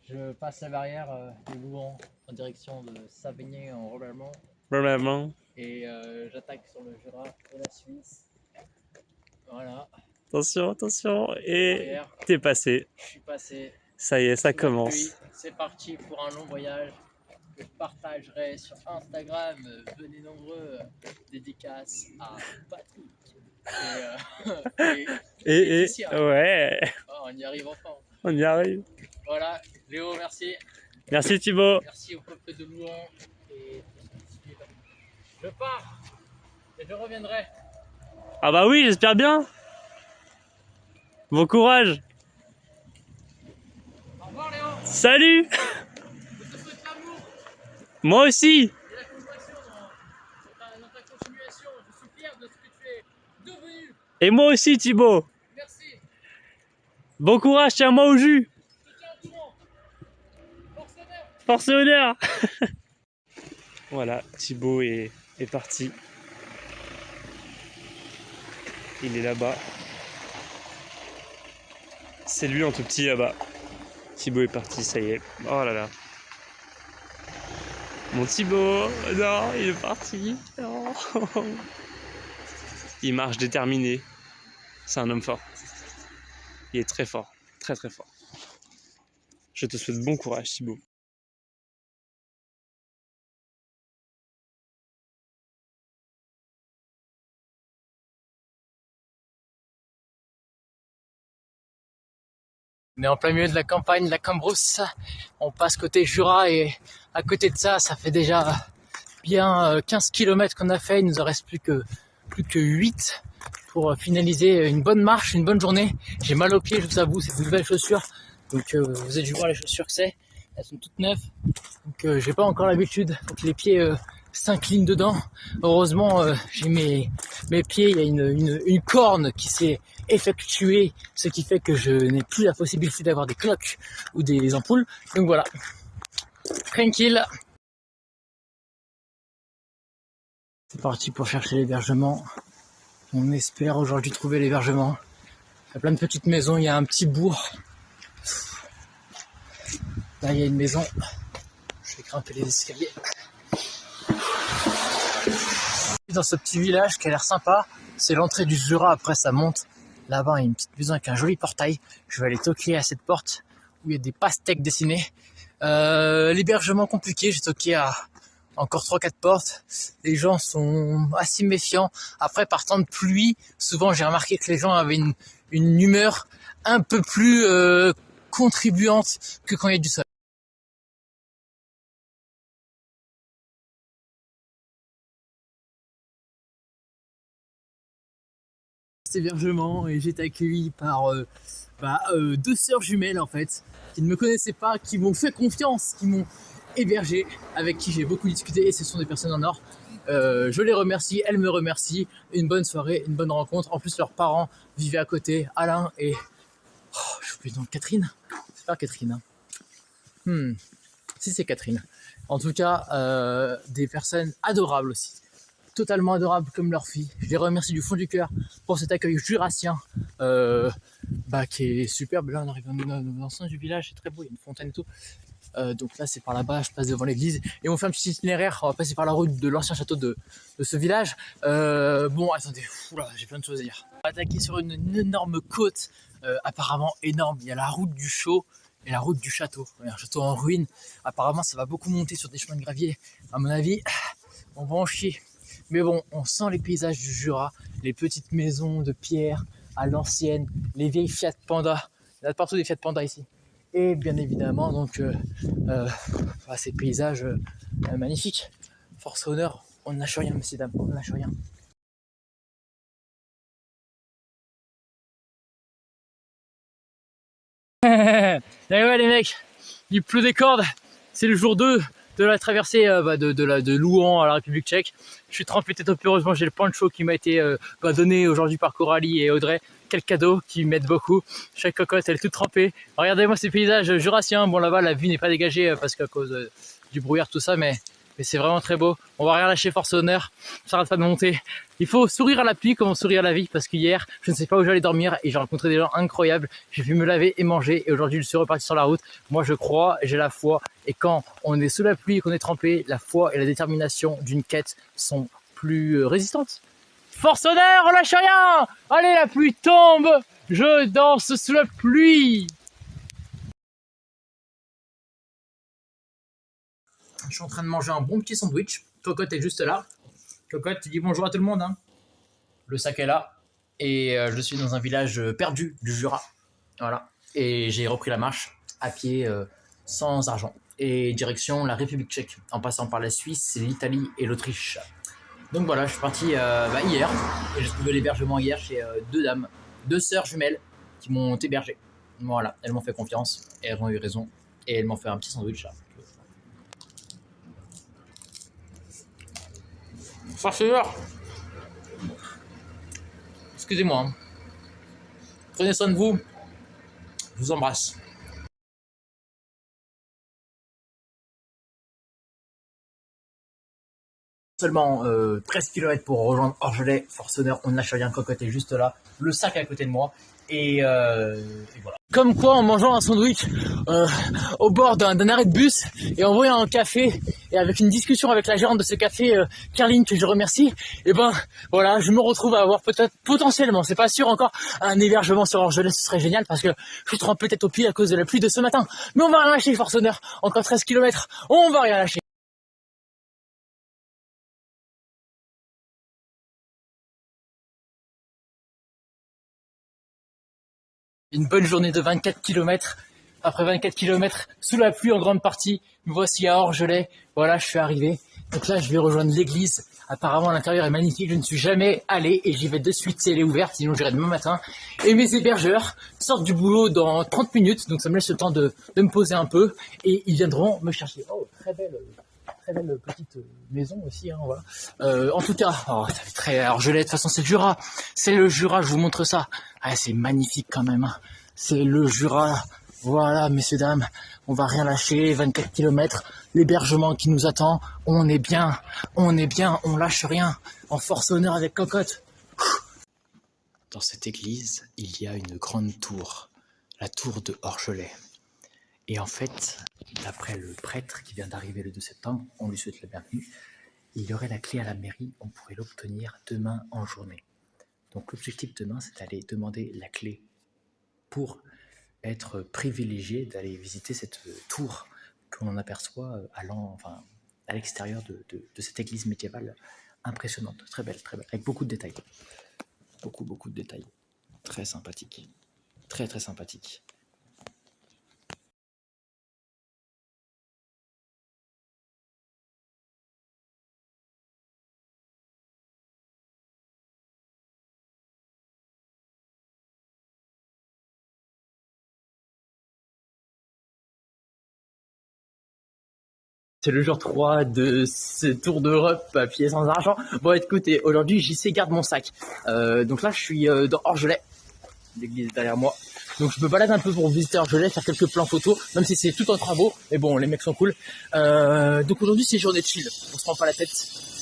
Je passe la barrière des Louans en direction de Savigny en Robermont Vraiment. et j'attaque sur le Jura et la Suisse. Voilà, Attention, attention. Et derrière, t'es passé. je suis passé Ça y est, ça sous la commence. pluie. C'est parti pour un long voyage que je partagerai sur Instagram. Venez nombreux, dédicace à Patrick et Laetitia. Ouais, Oh, on y arrive enfin. on y arrive. Voilà, Léo, merci. Merci Thibaut. Merci au peuple de Louan et tous ceux qui suivent. Je pars et je reviendrai. Ah bah oui, j'espère bien. Bon courage. Au revoir Léo. Salut. Je te souhaite l'amour Moi aussi. et la compassion dans ta continuation. Je suis fier de ce que tu es devenu. Et moi aussi Thibaut. Merci. Bon courage, tiens-moi au jus. Je te tiens au courant. Force honneur. Force et honneur. Voilà, Thibaut est parti. Il est là-bas. C'est lui en tout petit là-bas. Thibaut est parti, ça y est. Oh là là. Mon Thibaut, non, il est parti. Non. Il marche déterminé. C'est un homme fort. Il est très fort, très très fort. Je te souhaite bon courage, Thibaut. On est en plein milieu de la campagne, de la Cambrousse. On passe côté Jura et à côté de ça, ça fait déjà bien 15 km qu'on a fait. Il nous en reste plus que 8 pour finaliser une bonne marche, une bonne journée. J'ai mal aux pieds, je vous avoue, c'est de nouvelles chaussures. Donc vous avez dû voir les chaussures que c'est. Elles sont toutes neuves. Donc j'ai pas encore l'habitude. Faut que les pieds s'inclinent dedans. Heureusement, j'ai mes pieds, il y a une corne qui s'est effectuée, ce qui fait que je n'ai plus la possibilité d'avoir des cloques ou des ampoules. Donc voilà, tranquille. C'est parti pour chercher l'hébergement. On espère aujourd'hui trouver l'hébergement. Il y a plein de petites maisons, il y a un petit bourg. Là, il y a une maison. Je vais grimper les escaliers. Dans ce petit village qui a l'air sympa, c'est l'entrée du Jura, après ça monte. Là-bas, il y a une petite maison avec un joli portail. Je vais aller toquer à cette porte où il y a des pastèques dessinées. L'hébergement compliqué, j'ai toqué à encore 3-4 portes. Les gens sont assez méfiants. Après, par temps de pluie, souvent j'ai remarqué que les gens avaient une humeur un peu plus contribuante que quand il y a du soleil. Hébergement et j'ai été accueilli par deux sœurs jumelles en fait qui ne me connaissaient pas, qui m'ont fait confiance, qui m'ont hébergé, avec qui j'ai beaucoup discuté et ce sont des personnes en or. Je les remercie, elles me remercient. Une bonne soirée, une bonne rencontre. En plus leurs parents vivaient à côté, Alain et je oublie le nom, Catherine. C'est pas Catherine. Si c'est Catherine. En tout cas, des personnes adorables aussi. Totalement adorables comme leur fille. Je les remercie du fond du cœur pour cet accueil jurassien qui est superbe. Là on arrive dans l'enceinte du village, c'est très beau, il y a une fontaine et tout. Donc là c'est par là-bas, je passe devant l'église et on fait un petit itinéraire, on va passer par la route de l'ancien château de ce village. Bon attendez, j'ai plein de choses à dire. On va attaquer sur une énorme côte, apparemment énorme, il y a la route du Chau et la route du château. Il y a un château en ruine, apparemment ça va beaucoup monter sur des chemins de gravier. À mon avis, on va en chier. Mais bon, on sent les paysages du Jura, les petites maisons de pierre à l'ancienne, les vieilles Fiat Panda. Il y en a partout des Fiat Panda ici. Et bien évidemment, donc, ces paysages magnifiques. Force et honneur, on ne lâche rien, messieurs dames, on ne lâche rien. Et ouais les mecs, il pleut des cordes, c'est le jour 2 de la traversée de Louan à la République tchèque. Je suis trempé tête aux pieds, heureusement j'ai le poncho qui m'a été donné aujourd'hui par Coralie et Audrey. Quel cadeau, qui m'aide beaucoup. Chaque cocotte elle est toute trempée. Regardez-moi ces paysages jurassiens. Bon là-bas la vue n'est pas dégagée parce qu'à cause du brouillard tout ça, mais mais c'est vraiment très beau. On va rien lâcher, force et honneur, ça arrête pas de monter. Il faut sourire à la pluie comme on sourit à la vie, parce qu'hier, je ne sais pas où j'allais dormir et j'ai rencontré des gens incroyables. J'ai pu me laver et manger et aujourd'hui, je suis reparti sur la route. Moi, je crois, j'ai la foi et quand on est sous la pluie et qu'on est trempé, la foi et la détermination d'une quête sont plus résistantes. Force honneur, on lâche rien. Allez, la pluie tombe, je danse sous la pluie. Je suis en train de manger un bon petit sandwich. Cocotte est juste là. Cocotte, tu dis bonjour à tout le monde. Hein. Le sac est là. Et je suis dans un village perdu du Jura. Voilà. Et j'ai repris la marche à pied sans argent. Et direction la République tchèque, en passant par la Suisse, l'Italie et l'Autriche. Donc voilà, je suis parti hier. Et j'ai trouvé l'hébergement hier chez deux dames, deux sœurs jumelles qui m'ont hébergé. Voilà, elles m'ont fait confiance et elles ont eu raison. Et elles m'ont fait un petit sandwich là. Farceur. Excusez-moi. Hein. Prenez soin de vous. Je vous embrasse. Seulement 13 km pour rejoindre Orgelet, force honneur, on ne lâche rien, Cocotte est juste là, le sac à côté de moi, et voilà. Comme quoi, en mangeant un sandwich au bord d'un arrêt de bus, et en voyant un café, et avec une discussion avec la gérante de ce café, Carline, que je remercie, et ben voilà, je me retrouve à avoir peut-être, potentiellement, c'est pas sûr encore, un hébergement sur Orgelet, ce serait génial, parce que je suis trempé peut-être au pied à cause de la pluie de ce matin, mais on va rien lâcher, force honneur, encore 13 km, on va rien lâcher. Une bonne journée de 24 km. Après 24 km, sous la pluie en grande partie, me voici à Orgelet. Voilà, je suis arrivé. Donc là, je vais rejoindre l'église. Apparemment, l'intérieur est magnifique. Je ne suis jamais allé et j'y vais de suite si elle est ouverte. Sinon, j'irai demain matin. Et mes hébergeurs sortent du boulot dans 30 minutes. Donc, ça me laisse le temps de me poser un peu. Et ils viendront me chercher. Oh, très belle petite maison aussi. Hein, voilà. En tout cas, ça fait très Orgelet. De toute façon, c'est le Jura. C'est le Jura, je vous montre ça. Ah, c'est magnifique quand même. Hein. C'est le Jura. Voilà, messieurs, dames, on va rien lâcher, 24 km, l'hébergement qui nous attend, on est bien, on lâche rien, en force honneur avec Cocotte. Dans cette église, il y a une grande tour, la tour de Orgelet. Et en fait, d'après le prêtre qui vient d'arriver le 2 septembre, on lui souhaite la bienvenue, il y aurait la clé à la mairie, on pourrait l'obtenir demain en journée. Donc l'objectif demain, c'est d'aller demander la clé pour être privilégié d'aller visiter cette tour que l'on aperçoit à l'extérieur de cette église médiévale impressionnante, très belle, avec beaucoup de détails. Beaucoup de détails. Très sympathique. Très sympathique. C'est le jour 3 de ce tour d'Europe à pied sans argent. Bon, écoutez, aujourd'hui, JC garde mon sac. Donc là, je suis dans Orgelet. L'église est derrière moi. Donc je me balade un peu pour visiter Orgelet, faire quelques plans photos, même si c'est tout en travaux. Mais bon, les mecs sont cool. Donc aujourd'hui, c'est journée de chill. On se prend pas la tête.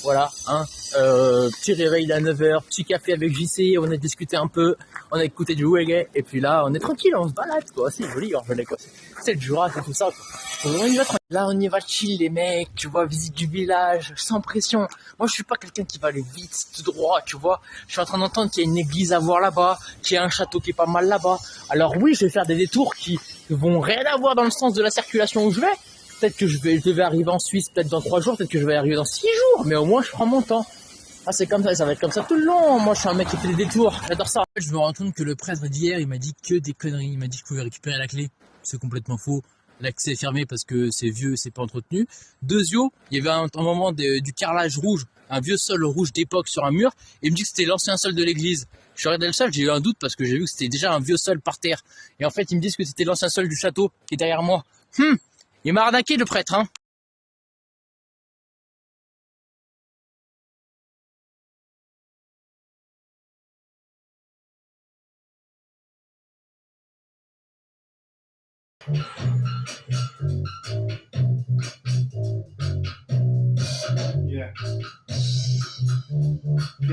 Voilà, hein. Petit réveil à 9h, petit café avec JC, on a discuté un peu, on a écouté du reggae, et puis là, on est tranquille, on se balade, quoi. C'est joli, Orgelet, quoi. C'est le Jura, c'est tout ça, quoi. On y va tranquille. Là, on y va chill, les mecs, tu vois, visite du village, sans pression. Moi, je suis pas quelqu'un qui va aller vite, tout droit, tu vois. Je suis en train d'entendre qu'il y a une église à voir là-bas, qu'il y a un château qui est pas mal là-bas. Alors oui, je vais faire des détours qui vont rien avoir dans le sens de la circulation où je vais. Peut-être que je vais arriver en Suisse peut-être dans 3 jours, peut-être que je vais arriver dans 6 jours, mais au moins je prends mon temps. Ah, c'est comme ça va être comme ça tout le long. Moi, je suis un mec qui fait des détours, j'adore ça. Je me rends compte que le prêtre d'hier, il m'a dit que des conneries. Il m'a dit que je pouvais récupérer la clé. C'est complètement faux. L'accès est fermé parce que c'est vieux, c'est pas entretenu. Deuxio, il y avait un moment du carrelage rouge, un vieux sol rouge d'époque sur un mur, et il me dit que c'était l'ancien sol de l'église. Je suis regardé le sol, j'ai eu un doute parce que j'ai vu que c'était déjà un vieux sol par terre. Et en fait, ils me disent que c'était l'ancien sol du château qui est derrière moi. Il m'a arnaqué le prêtre, hein.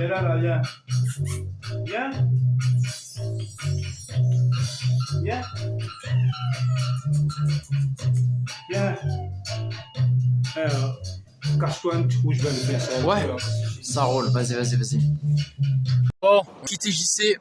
Viens là, viens. Viens. Viens. Viens. Cache-toi un petit coup, je vais le faire ça. Ouais, ça roule, vas-y. Bon, on quitte JC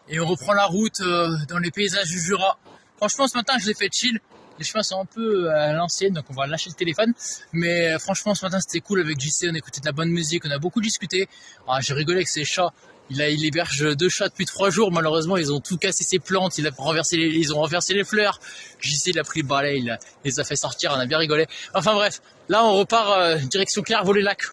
et on reprend la route dans les paysages du Jura. Franchement, ce matin, je l'ai fait chill. Les chemins sont un peu à l'ancienne, donc on va lâcher le téléphone. Mais franchement, ce matin, c'était cool avec JC. On écoutait de la bonne musique, on a beaucoup discuté. Ah, j'ai rigolé avec ses chats. Il héberge 2 chats depuis 3 jours. Malheureusement, ils ont tout cassé ses plantes. Ils ont renversé les fleurs. JC, il a pris le balai, il les a fait sortir. On a bien rigolé. Enfin bref, là, on repart direction Clairvaux-les-Lacs.